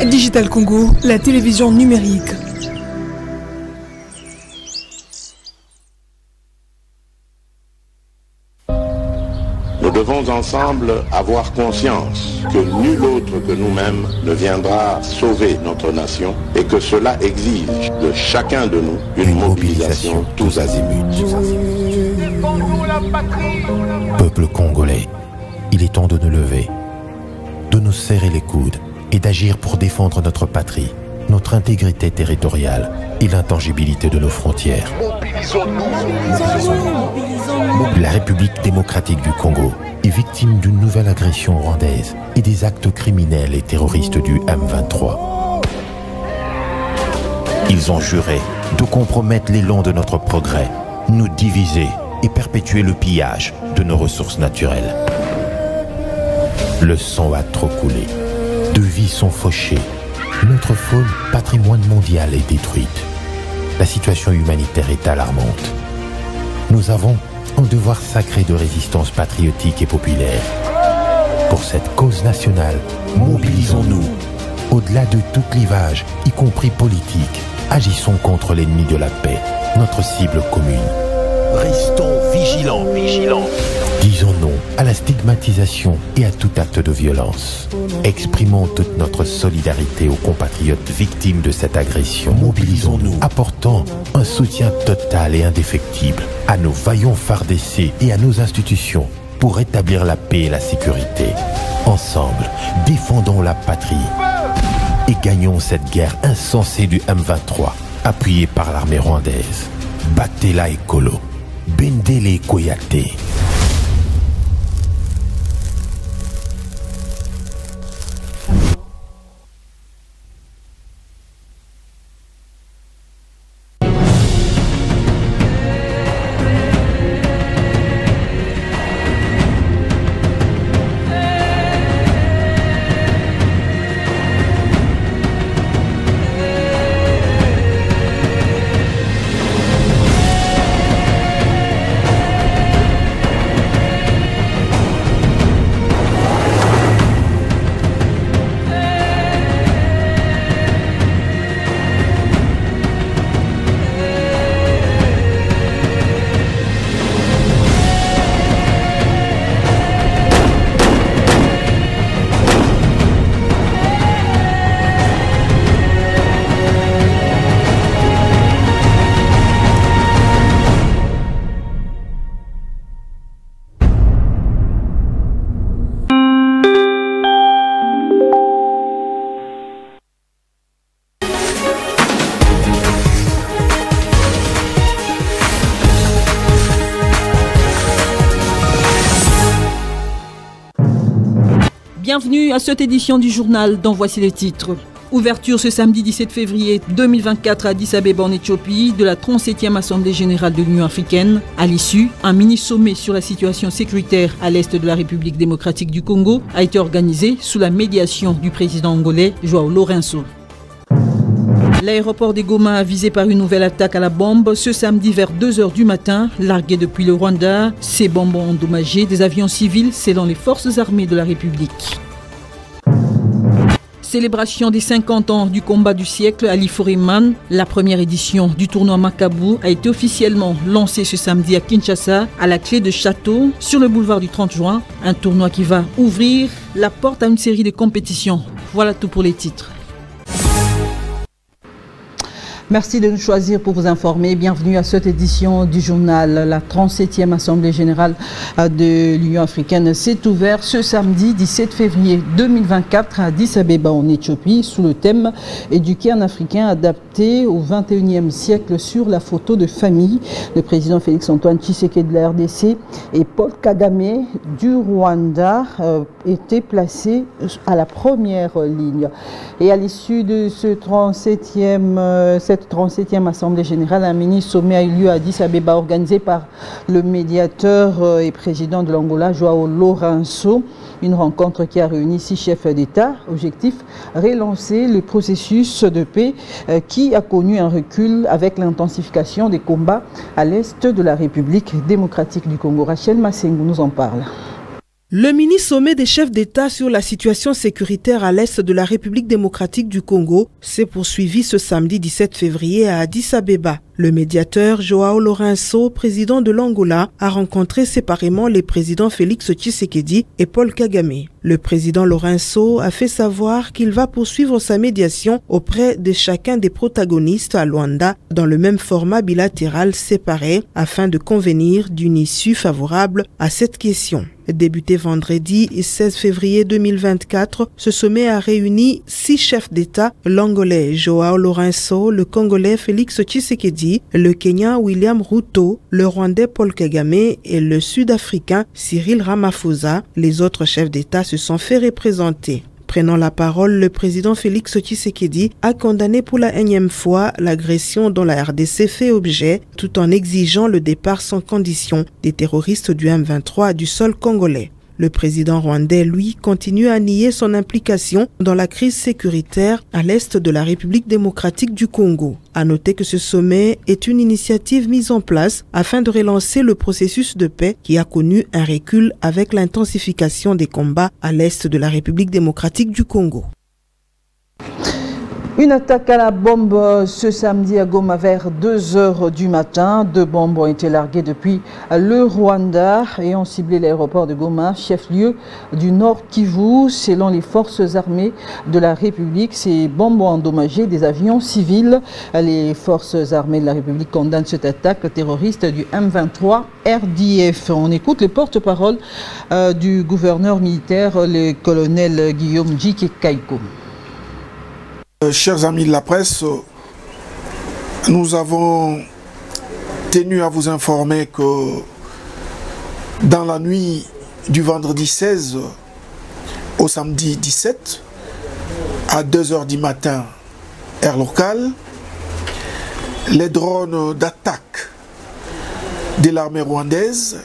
Digital Congo, la télévision numérique. Nous devons ensemble avoir conscience que nul autre que nous-mêmes ne viendra sauver notre nation et que cela exige de chacun de nous une mobilisation tous azimuts. Peuple congolais, il est temps de nous lever, de nous serrer les coudes et d'agir pour défendre notre patrie, notre intégrité territoriale et l'intangibilité de nos frontières. La République démocratique du Congo est victime d'une nouvelle agression rwandaise et des actes criminels et terroristes du M23. Ils ont juré de compromettre l'élan de notre progrès, nous diviser et perpétuer le pillage de nos ressources naturelles. Le sang a trop coulé. De vies sont fauchées. Notre faune, patrimoine mondial, est détruite. La situation humanitaire est alarmante. Nous avons un devoir sacré de résistance patriotique et populaire. Pour cette cause nationale, mobilisons-nous. Au-delà de tout clivage, y compris politique, agissons contre l'ennemi de la paix, notre cible commune. Restons vigilants. Disons non à la stigmatisation et à tout acte de violence. Exprimons toute notre solidarité aux compatriotes victimes de cette agression. Mobilisons-nous, apportant un soutien total et indéfectible à nos vaillants FARDC et à nos institutions pour rétablir la paix et la sécurité. Ensemble, défendons la patrie et gagnons cette guerre insensée du M23, appuyée par l'armée rwandaise. Battez-la Ekolo, Bendele Koyate. Bienvenue à cette édition du journal dont voici les titres. Ouverture ce samedi 17 février 2024 à Addis Abeba en Éthiopie de la 37e Assemblée générale de l'Union africaine. À l'issue, un mini-sommet sur la situation sécuritaire à l'est de la République démocratique du Congo a été organisé sous la médiation du président angolais João Lourenço. L'aéroport de Goma visé par une nouvelle attaque à la bombe ce samedi vers 2 h du matin, largué depuis le Rwanda. Ces bombes ont endommagé des avions civils selon les forces armées de la République. Célébration des 50 ans du combat du siècle à l'Iforiman. La première édition du tournoi Makabu a été officiellement lancée ce samedi à Kinshasa, à la clé de château, sur le boulevard du 30 juin. Un tournoi qui va ouvrir la porte à une série de compétitions. Voilà tout pour les titres. Merci de nous choisir pour vous informer. Bienvenue à cette édition du journal. La 37e Assemblée générale de l'Union africaine s'est ouverte ce samedi 17 février 2024 à Addis Abeba en Éthiopie sous le thème « Éduquer un Africain adapté au XXIe siècle sur la photo de famille ». Le président Félix-Antoine Tshisekedi de la RDC et Paul Kagame du Rwanda étaient placés à la première ligne. Et à l'issue de cette 37e Assemblée générale, un mini-sommet a eu lieu à Addis Abeba organisé par le médiateur et président de l'Angola, João Lourenço. Une rencontre qui a réuni 6 chefs d'État. Objectif, relancer le processus de paix qui a connu un recul avec l'intensification des combats à l'est de la République démocratique du Congo. Rachel Massengo nous en parle. Le mini-sommet des chefs d'État sur la situation sécuritaire à l'est de la République démocratique du Congo s'est poursuivi ce samedi 17 février à Addis Abeba. Le médiateur João Lourenço, président de l'Angola, a rencontré séparément les présidents Félix Tshisekedi et Paul Kagame. Le président Lourenço a fait savoir qu'il va poursuivre sa médiation auprès de chacun des protagonistes à Luanda dans le même format bilatéral séparé afin de convenir d'une issue favorable à cette question. Débuté vendredi 16 février 2024, ce sommet a réuni 6 chefs d'État, l'Angolais João Lourenço, le Congolais Félix Tshisekedi, le Kenyan William Ruto, le Rwandais Paul Kagame et le Sud-Africain Cyril Ramaphosa. Les autres chefs d'État se sont fait représenter. Prenant la parole, le président Félix Tshisekedi a condamné pour la énième fois l'agression dont la RDC fait objet, tout en exigeant le départ sans condition des terroristes du M23 du sol congolais. Le président rwandais, lui, continue à nier son implication dans la crise sécuritaire à l'est de la République démocratique du Congo. À noter que ce sommet est une initiative mise en place afin de relancer le processus de paix qui a connu un recul avec l'intensification des combats à l'est de la République démocratique du Congo. Une attaque à la bombe ce samedi à Goma vers 2 h du matin. 2 bombes ont été larguées depuis le Rwanda et ont ciblé l'aéroport de Goma, chef-lieu du Nord Kivu. Selon les forces armées de la République, ces bombes ont endommagé des avions civils. Les forces armées de la République condamnent cette attaque terroriste du M23 RDF. On écoute le porte-parole du gouverneur militaire, le colonel Guillaume Djike Kaiko. Chers amis de la presse, nous avons tenu à vous informer que dans la nuit du vendredi 16 au samedi 17, à 2 h du matin, heure locale, les drones d'attaque de l'armée rwandaise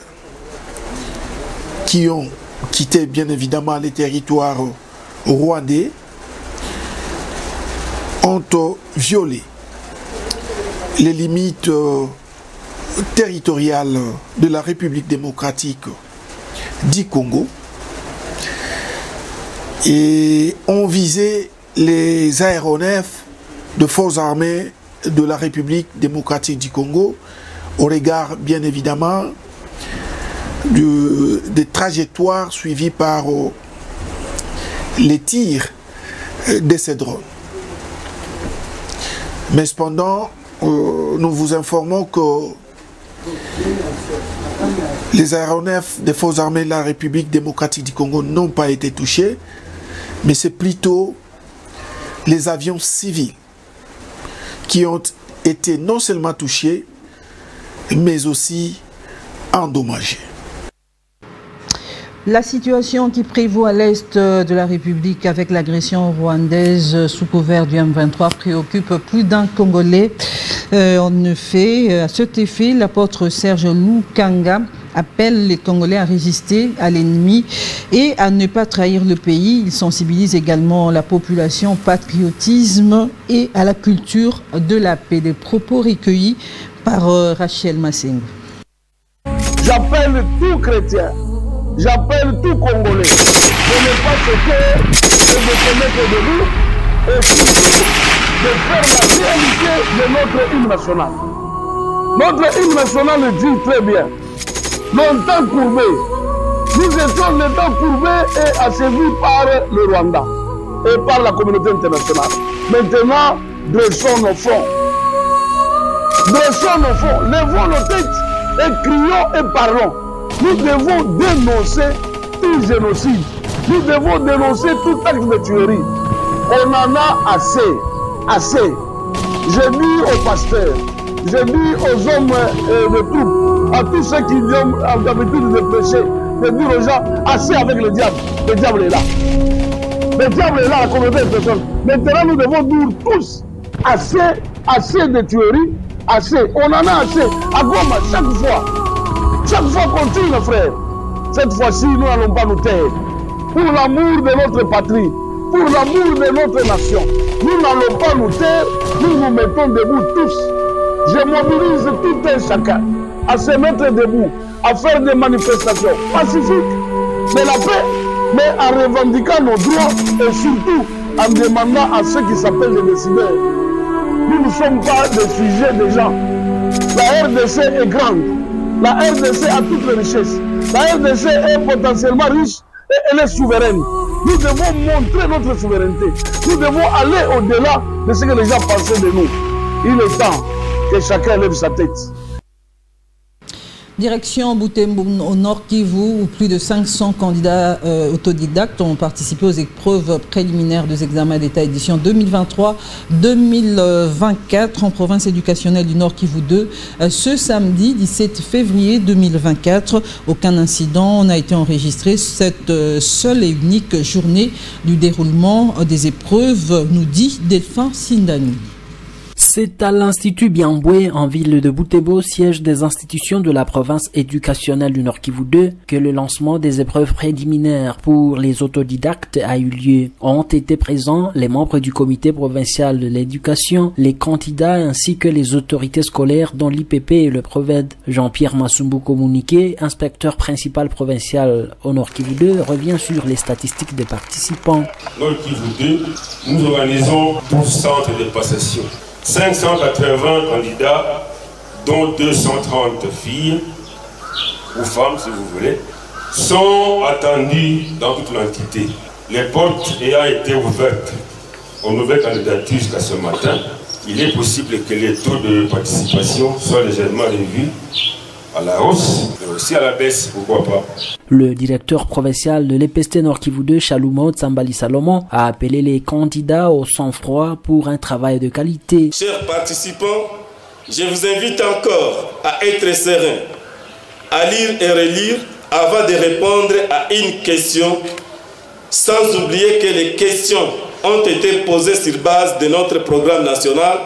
qui ont quitté bien évidemment les territoires rwandais ont violé les limites territoriales de la République démocratique du Congo et ont visé les aéronefs de forces armées de la République démocratique du Congo au regard bien évidemment des trajectoires suivies par les tirs de ces drones. Mais cependant, nous vous informons que les aéronefs des forces armées de la République démocratique du Congo n'ont pas été touchés, mais c'est plutôt les avions civils qui ont été non seulement touchés, mais aussi endommagés. La situation qui prévaut à l'est de la République avec l'agression rwandaise sous couvert du M23 préoccupe plus d'un Congolais. En effet, à cet effet, l'apôtre Serge Lukanga appelle les Congolais à résister à l'ennemi et à ne pas trahir le pays. Il sensibilise également la population au patriotisme et à la culture de la paix. Des propos recueillis par Rachel Massengo. J'appelle tout chrétien. J'appelle tout Congolais de ne pas se taire et de se mettre debout et de faire la réalité de notre hymne national. Notre hymne national dit très bien, longtemps courbé. Nous étions longtemps courbés et asservis par le Rwanda et par la communauté internationale. Maintenant, dressons nos fronts. Dressons nos fronts, levons nos têtes et crions et parlons. Nous devons dénoncer tout génocide. Nous devons dénoncer tout acte de tuerie. On en a assez. Assez. J'ai dit aux pasteurs, j'ai dit aux hommes de troupes, à tous ceux qui ont l'habitude de prêcher, de dire aux gens, assez avec le diable. Le diable est là. Le diable est là, la communauté de personnes. Maintenant, nous devons dire tous, assez de tuerie, assez. On en a assez. À Goma, chaque fois. Chaque fois continue, frère. Cette fois-ci, nous n'allons pas nous taire. Pour l'amour de notre patrie, pour l'amour de notre nation, nous n'allons pas nous taire, nous nous mettons debout tous. Je mobilise tout un chacun à se mettre debout, à faire des manifestations pacifiques, de la paix, mais en revendiquant nos droits et surtout en demandant à ceux qui s'appellent les décideurs. Nous ne sommes pas des sujets des gens. La RDC est grande. La RDC a toutes les richesses. La RDC est potentiellement riche et elle est souveraine. Nous devons montrer notre souveraineté. Nous devons aller au-delà de ce que les gens pensaient de nous. Il est temps que chacun lève sa tête. Direction Butembo au Nord Kivu, où plus de 500 candidats autodidactes ont participé aux épreuves préliminaires des examens d'État édition 2023-2024 en province éducationnelle du Nord Kivu 2 ce samedi 17 février 2024. Aucun incident n'a été enregistré cette seule et unique journée du déroulement des épreuves, nous dit Delphin Sindani. C'est à l'Institut Biambwe, en ville de Butembo, siège des institutions de la province éducationnelle du Nord Kivu 2, que le lancement des épreuves préliminaires pour les autodidactes a eu lieu. Ont été présents les membres du comité provincial de l'éducation, les candidats ainsi que les autorités scolaires dont l'IPP et le PROVED. Jean-Pierre Massumbu Komunike, inspecteur principal provincial au Nord Kivu 2, revient sur les statistiques des participants. Nord Kivu 2, nous organisons 12 centres de passation. 580 candidats, dont 230 filles ou femmes, si vous voulez, sont attendus dans toute l'entité. Les portes ayant été ouvertes aux nouvelles candidatures jusqu'à ce matin, il est possible que les taux de participation soient légèrement revus à la hausse, mais aussi à la baisse, pourquoi pas. Le directeur provincial de l'EPST Nord Kivu 2, Chalumo Tsambali Salomon, a appelé les candidats au sang-froid pour un travail de qualité. Chers participants, je vous invite encore à être sereins, à lire et relire avant de répondre à une question, sans oublier que les questions ont été posées sur base de notre programme national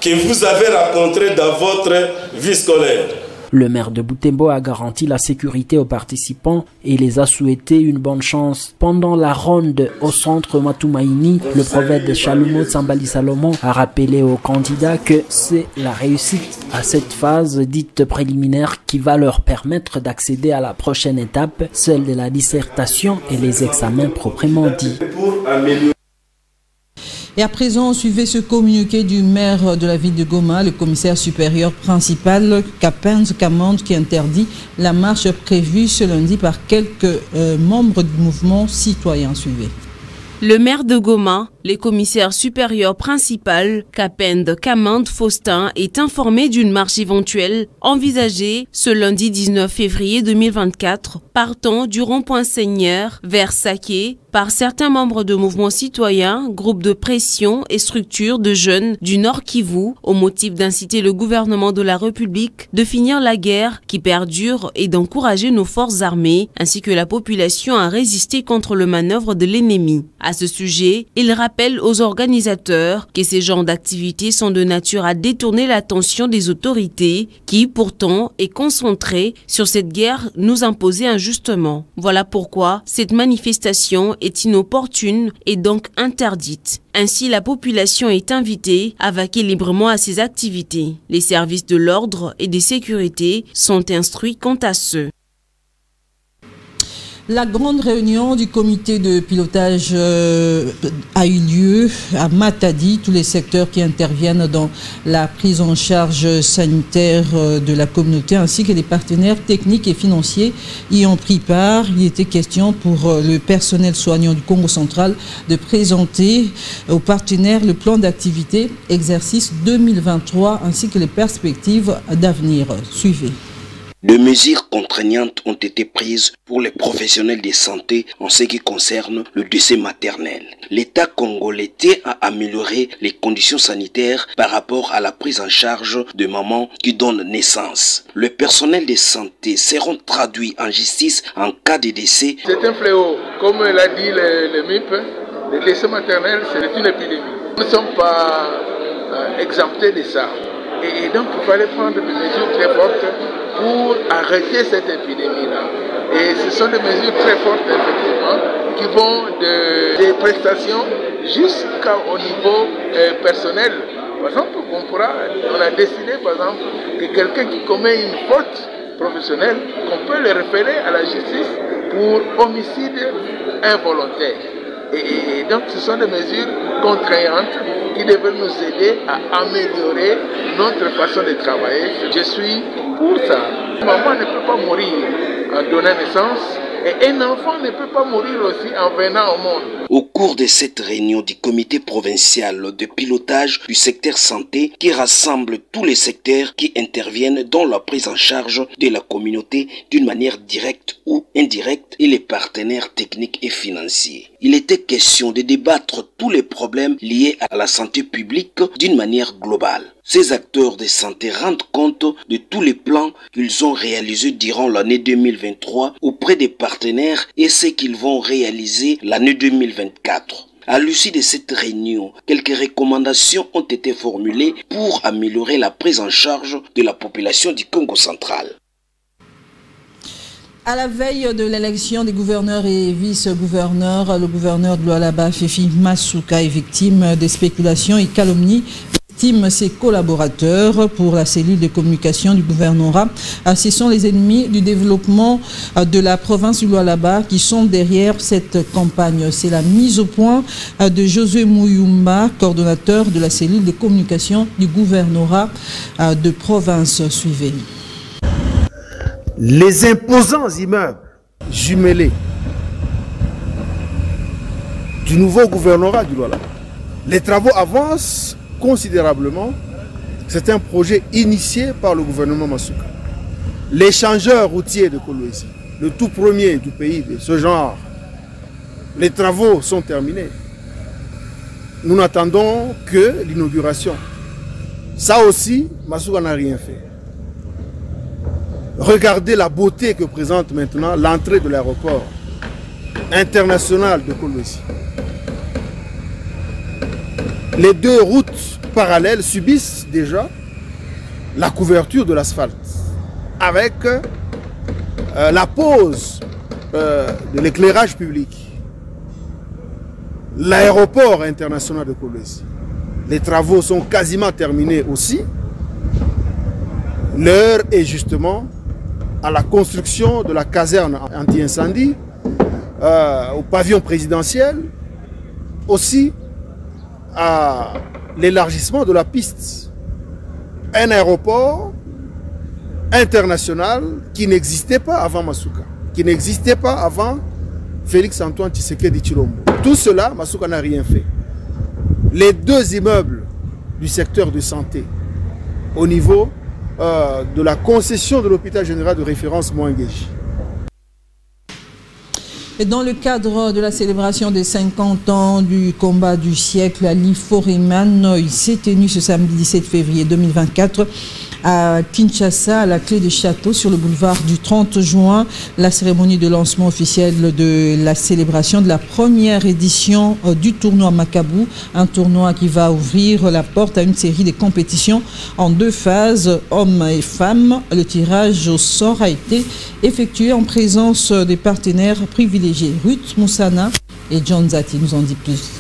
que vous avez rencontré dans votre vie scolaire. Le maire de Butembo a garanti la sécurité aux participants et les a souhaité une bonne chance. Pendant la ronde au centre Matumaini, le prophète de Chalumo Tsambali Salomon a rappelé aux candidats que c'est la réussite à cette phase dite préliminaire qui va leur permettre d'accéder à la prochaine étape, celle de la dissertation et les examens proprement dits. Et à présent, suivez ce communiqué du maire de la ville de Goma, le commissaire supérieur principal, Kapenz Kamand, qui interdit la marche prévue ce lundi par quelques membres du mouvement citoyen. Suivez. Le maire de Goma, le commissaire supérieur principal, Kapend Kamand Faustin, est informé d'une marche éventuelle envisagée ce lundi 19 février 2024, partant du rond-point Seigneur vers Saké, par certains membres de mouvements citoyens, groupes de pression et structures de jeunes du Nord Kivu, au motif d'inciter le gouvernement de la République de finir la guerre qui perdure et d'encourager nos forces armées, ainsi que la population à résister contre le manœuvre de l'ennemi. À ce sujet, il rappelle aux organisateurs que ces genres d'activités sont de nature à détourner l'attention des autorités qui, pourtant, est concentrée sur cette guerre nous imposée injustement. Voilà pourquoi cette manifestation est inopportune et donc interdite. Ainsi, la population est invitée à vaquer librement à ses activités. Les services de l'ordre et de sécurité sont instruits quant à ce. La grande réunion du comité de pilotage a eu lieu à Matadi. Tous les secteurs qui interviennent dans la prise en charge sanitaire de la communauté ainsi que les partenaires techniques et financiers y ont pris part. Il était question pour le personnel soignant du Congo central de présenter aux partenaires le plan d'activité exercice 2023 ainsi que les perspectives d'avenir. Suivez. De mesures contraignantes ont été prises pour les professionnels de santé en ce qui concerne le décès maternel. L'État congolais tient à améliorer les conditions sanitaires par rapport à la prise en charge de mamans qui donnent naissance. Le personnel de santé seront traduits en justice en cas de décès. C'est un fléau. Comme l'a dit le MIP, le décès maternel, c'est une épidémie. Nous ne sommes pas exemptés de ça. Et donc, il fallait prendre des mesures très fortes pour arrêter cette épidémie-là. Et ce sont des mesures très fortes, effectivement, qui vont des prestations jusqu'au niveau personnel. Par exemple, on a décidé, par exemple, que quelqu'un qui commet une faute professionnelle, qu'on peut le référer à la justice pour homicide involontaire. Et donc ce sont des mesures contraignantes qui devraient nous aider à améliorer notre façon de travailler. Je suis pour ça. Maman ne peut pas mourir en donnant naissance et un enfant ne peut pas mourir aussi en venant au monde. Au cours de cette réunion du comité provincial de pilotage du secteur santé qui rassemble tous les secteurs qui interviennent dans la prise en charge de la communauté d'une manière directe ou indirecte et les partenaires techniques et financiers. Il était question de débattre tous les problèmes liés à la santé publique d'une manière globale. Ces acteurs de santé rendent compte de tous les plans qu'ils ont réalisés durant l'année 2023 auprès des partenaires et ce qu'ils vont réaliser l'année 2024. À l'issue de cette réunion, quelques recommandations ont été formulées pour améliorer la prise en charge de la population du Congo central. À la veille de l'élection des gouverneurs et vice-gouverneurs, le gouverneur de Lualaba, Fifi Masuka, est victime des spéculations et calomnies. Estime ses collaborateurs pour la cellule de communication du gouvernorat. Ce sont les ennemis du développement de la province du Lualaba qui sont derrière cette campagne. C'est la mise au point de Josué Mouyumba, coordonnateur de la cellule de communication du gouvernorat de province. Suivez. Les imposants immeubles jumelés du nouveau gouvernorat du Lualaba. Les travaux avancent considérablement. C'est un projet initié par le gouvernement Masuka. L'échangeur routier de Kolwezi, le tout premier du pays de ce genre, les travaux sont terminés. Nous n'attendons que l'inauguration. Ça aussi, Masuka n'a rien fait. Regardez la beauté que présente maintenant l'entrée de l'aéroport international de Kolwezi. Les deux routes parallèles subissent déjà la couverture de l'asphalte avec la pose de l'éclairage public. L'aéroport international de Kolwezi. Les travaux sont quasiment terminés aussi. L'heure est justement à la construction de la caserne anti-incendie, au pavillon présidentiel, aussi à l'élargissement de la piste. Un aéroport international qui n'existait pas avant Masuka, qui n'existait pas avant Félix-Antoine Tshisekedi Tshilombo. Tout cela, Masuka n'a rien fait. Les deux immeubles du secteur de santé au niveau de la concession de l'hôpital général de référence Mouangeji. Et dans le cadre de la célébration des 50 ans du combat du siècle à l'Iforiman, il s'est tenu ce samedi 17 février 2024 à Kinshasa, à la clé du château, sur le boulevard du 30 juin, la cérémonie de lancement officiel de la célébration de la première édition du tournoi Makabu, un tournoi qui va ouvrir la porte à une série de compétitions en deux phases, hommes et femmes. Le tirage au sort a été effectué en présence des partenaires privilégiés. Ruth Moussana et John Zati nous en dit plus.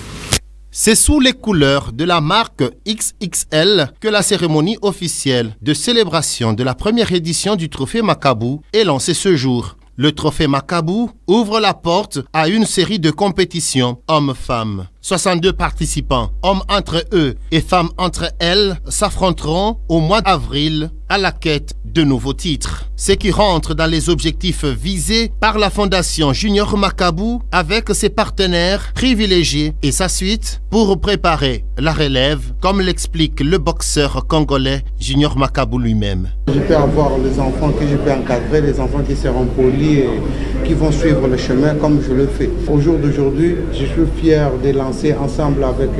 C'est sous les couleurs de la marque XXL que la cérémonie officielle de célébration de la première édition du Trophée Makabu est lancée ce jour. Le Trophée Makabu ouvre la porte à une série de compétitions hommes-femmes. 62 participants, hommes entre eux et femmes entre elles, s'affronteront au mois d'avril à la quête de nouveaux titres. Ce qui rentre dans les objectifs visés par la Fondation Junior Makabu avec ses partenaires privilégiés et sa suite pour préparer la relève, comme l'explique le boxeur congolais Junior Makabu lui-même. Je peux avoir les enfants que je peux encadrer, les enfants qui seront polis et qui vont suivre le chemin comme je le fais. Au jour d'aujourd'hui, je suis fier de lancer ensemble avec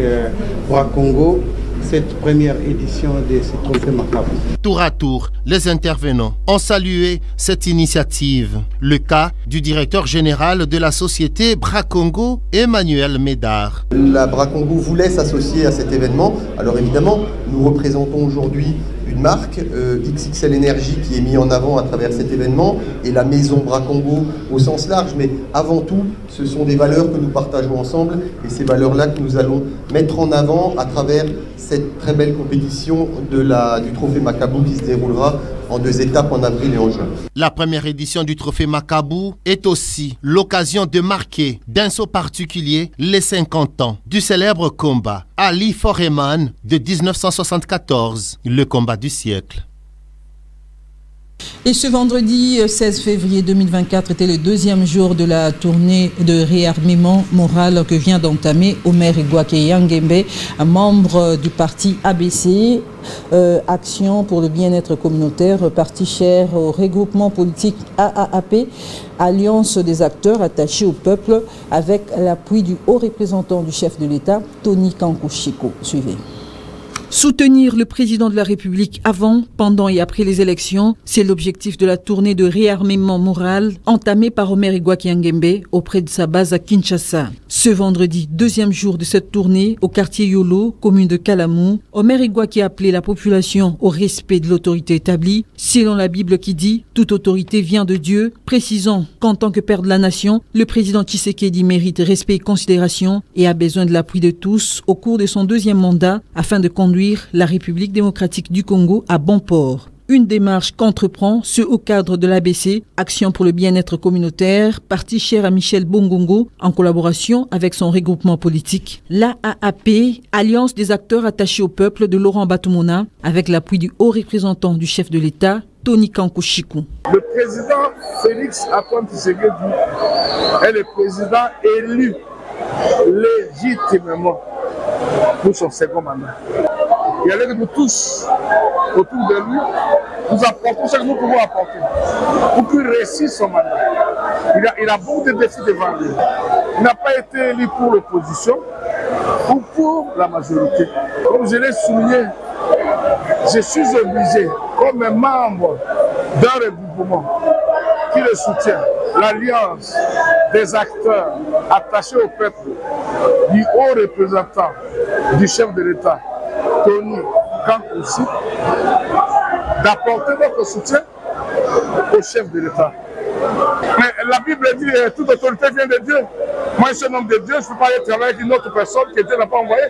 Bra Congo cette première édition de ce Trophée Makabu. Tour à tour, les intervenants ont salué cette initiative. Le cas du directeur général de la société Bra Congo, Emmanuel Médard. La Bra Congo voulait s'associer à cet événement. Alors évidemment, nous représentons aujourd'hui une marque, XXL Énergie, qui est mise en avant à travers cet événement, et la maison Bra Congo au sens large. Mais avant tout, ce sont des valeurs que nous partageons ensemble, et ces valeurs-là que nous allons mettre en avant à travers cette très belle compétition du Trophée Makabu qui se déroulera en 2 étapes en avril et en juin. La première édition du Trophée Macabou est aussi l'occasion de marquer d'un saut particulier les 50 ans du célèbre combat Ali Foreman de 1974, le combat du siècle. Et ce vendredi 16 février 2024 était le 2e jour de la tournée de réarmement moral que vient d'entamer Omer Igouaké Yangembe, un membre du parti ABC, Action pour le bien-être communautaire, parti cher au regroupement politique AAP, Alliance des acteurs attachés au peuple, avec l'appui du haut représentant du chef de l'État, Tony Kankou-Chiko. Suivez. Soutenir le président de la République avant, pendant et après les élections, c'est l'objectif de la tournée de réarmement moral entamée par Omer Igouaké Yangembe auprès de sa base à Kinshasa. Ce vendredi, 2e jour de cette tournée, au quartier Yolo, commune de Kalamou, Omer Igouaké a appelé la population au respect de l'autorité établie, selon la Bible qui dit « Toute autorité vient de Dieu », précisant qu'en tant que père de la nation, le président Tshisekedi mérite respect et considération et a besoin de l'appui de tous au cours de son 2e mandat afin de conduire la République démocratique du Congo à bon port. Une démarche qu'entreprend ce au cadre de l'ABC, Action pour le bien-être communautaire, parti cher à Michel Bongongo, en collaboration avec son regroupement politique, l'AAP, Alliance des acteurs attachés au peuple de Laurent Batoumona, avec l'appui du haut représentant du chef de l'État, Tony Kankou-Chiko. Le président Félix Antoine Tshisekedi est le président élu légitimement pour son 2e mandat. Et avec nous tous, autour de lui, nous apportons ce que nous pouvons apporter pour qu'il réussisse son mandat. Il a beaucoup de défis devant lui. Il n'a pas été élu pour l'opposition ou pour la majorité. Comme je l'ai souligné, je suis obligé, comme un membre d'un regroupement qui le soutient, l'Alliance des acteurs attachés au peuple, du haut représentant du chef de l'État, Tony Kankou-Chiko, d'apporter notre soutien au chef de l'État. Mais la Bible dit que toute autorité vient de Dieu. Moi, je suis un homme de Dieu, je ne peux pas aller travailler avec une autre personne que Dieu n'a pas envoyée.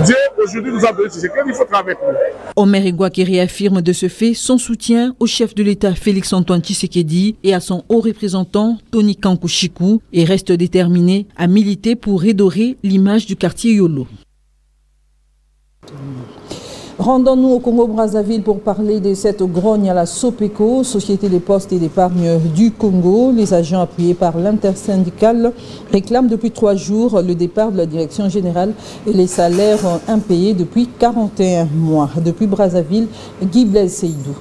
Dieu, aujourd'hui, nous a donné ce qu'il faut travailler avec nous. Omer Igouaké réaffirme de ce fait son soutien au chef de l'État Félix Antoine Tshisekedi et à son haut représentant Tony Kankou-Chiko et reste déterminé à militer pour redorer l'image du quartier Yolo. Rendons-nous au Congo-Brazzaville pour parler de cette grogne à la Sopeco, Société des postes et d'épargne du Congo. Les agents appuyés par l'intersyndicale réclament depuis 3 jours le départ de la direction générale et les salaires impayés depuis 41 mois. Depuis Brazzaville, Guy Blaise Seydou.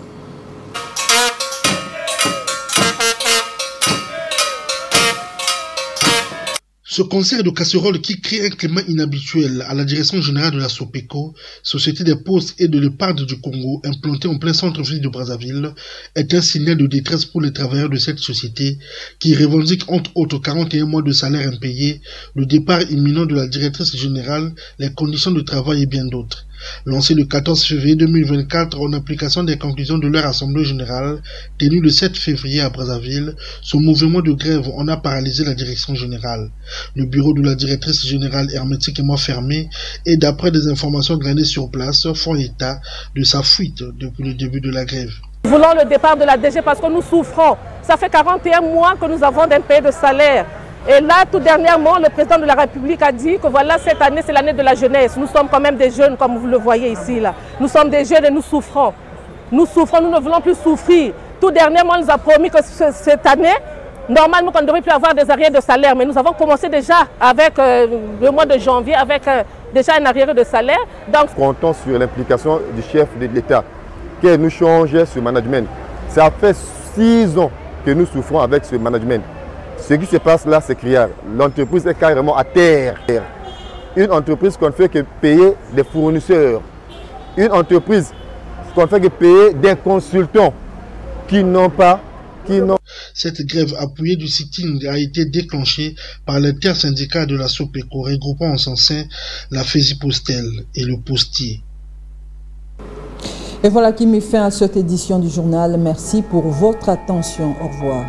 Ce concert de casseroles qui crée un climat inhabituel à la direction générale de la Sopeco, Société des postes et de l'épargne du Congo, implantée en plein centre-ville de Brazzaville, est un signal de détresse pour les travailleurs de cette société qui revendiquent entre autres 41 mois de salaire impayé, le départ imminent de la directrice générale, les conditions de travail et bien d'autres. Lancé le 14 février 2024 en application des conclusions de leur assemblée générale tenue le 7 février à Brazzaville, ce mouvement de grève en a paralysé la direction générale. Le bureau de la directrice générale hermétiquement fermé et d'après des informations glanées sur place font état de sa fuite depuis le début de la grève. Nous voulons le départ de la DG parce que nous souffrons. Ça fait 41 mois que nous avons d'impayés de salaire. Et là, tout dernièrement, le président de la République a dit que voilà, cette année, c'est l'année de la jeunesse. Nous sommes quand même des jeunes, comme vous le voyez ici. Là. Nous sommes des jeunes et nous souffrons. Nous souffrons, nous ne voulons plus souffrir. Tout dernièrement, on nous a promis que cette année, normalement, qu'on ne devrait plus avoir des arriérés de salaire. Mais nous avons commencé déjà avec le mois de janvier, avec déjà un arriéré de salaire. Donc, comptons sur l'implication du chef de l'État, qui nous change ce management. Ça fait 6 ans que nous souffrons avec ce management. Ce qui se passe là, c'est criard. L'entreprise est carrément à terre. Une entreprise qu'on ne fait que payer des fournisseurs. Une entreprise qu'on ne fait que payer des consultants qui n'ont pas... Cette grève appuyée du sitting a été déclenchée par l'intersyndicat de la Sopeco, regroupant en son sein la FESI-Postel et le Postier. Et voilà qui met fin à cette édition du journal. Merci pour votre attention. Au revoir.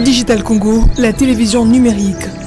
Digital Congo, la télévision numérique.